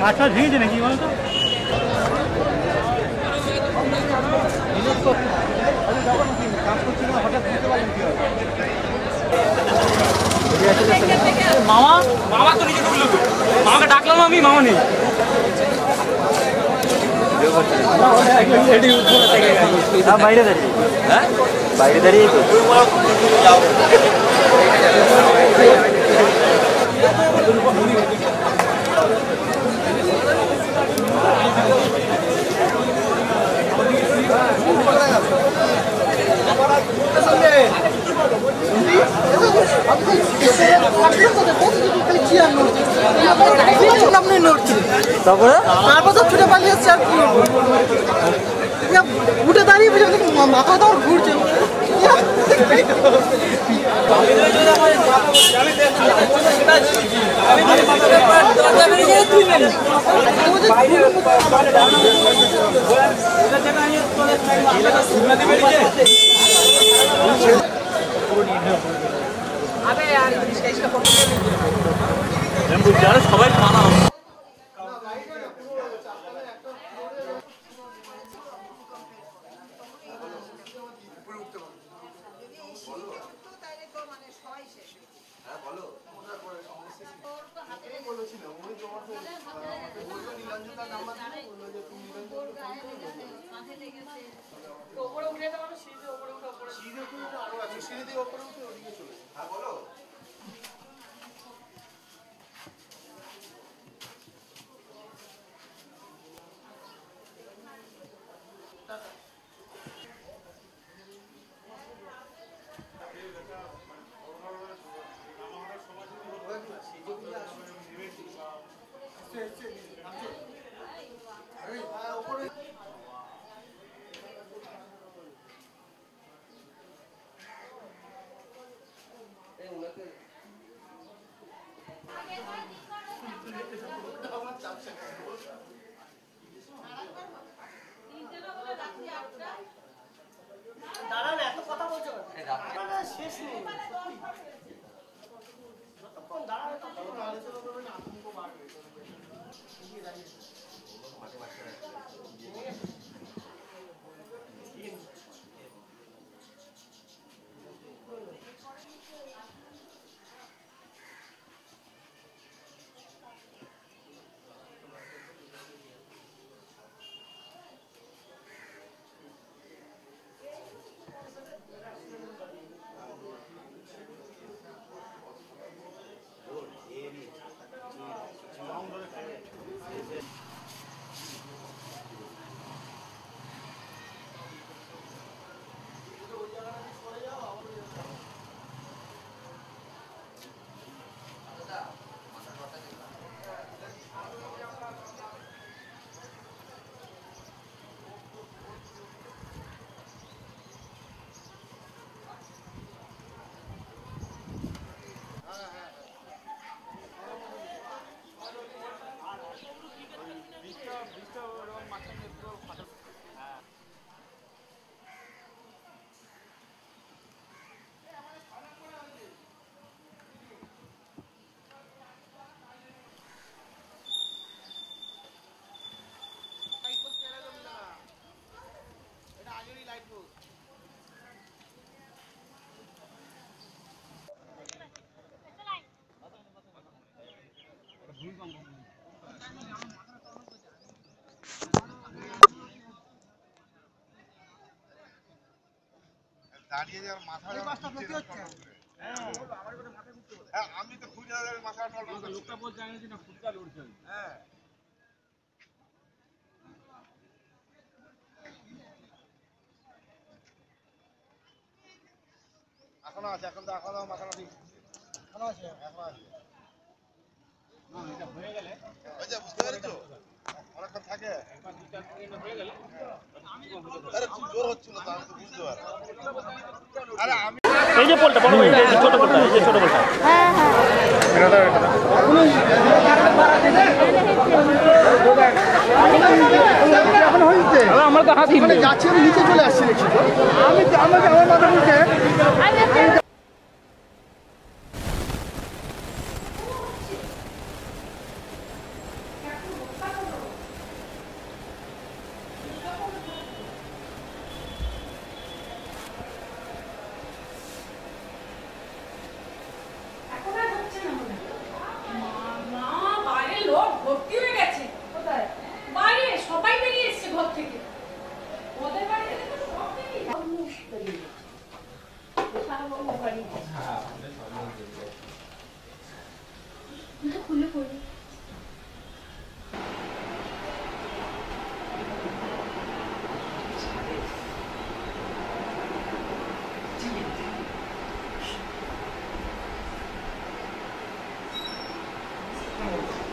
কাঁচা ভেঙেছে নাকি বলতো? মামা মামা তো নিচে ঢুকলো, মামাকে ডাকলাম আমি, মামা নেই। বাইরে দাঁড়িয়ে, হ্যাঁ বাইরে দাঁড়িয়ে তো ছুটে পালিয়ে এসছে আর উঠে দাঁড়িয়ে মাথা তো ঘুরছে। সবাই খানা দাঁড়িয়ে যাওয়ার মাথা আমি তো খুঁজে মাথা লোকটা বলছে আমি না ফুটকা লড়ছে হ্যাঁ এখনো আছে এখন তো এখনো মাথা ঠিক এখনো আছে এটা হয়ে গেলে ওই যে বুঝতে পেরেছো অনেকটা থাকে একবার 2-4 মিনিট হয়ে গেলে আরে খুব জোর হচ্ছিল তো আমি তো বুঝতে পারি আরে আমি এই যে পোলটা বড় এই যে ছোট পোলটা এই যে ছোট পোলটা হ্যাঁ হ্যাঁ এটা দাও এখন হইছে আমরা তো হাত মানে যাচ্ছে আমি নিচে চলে আসছি দেখছি তো আমাকে আমার মাথা মুখে খুলে পড়ি Thank you.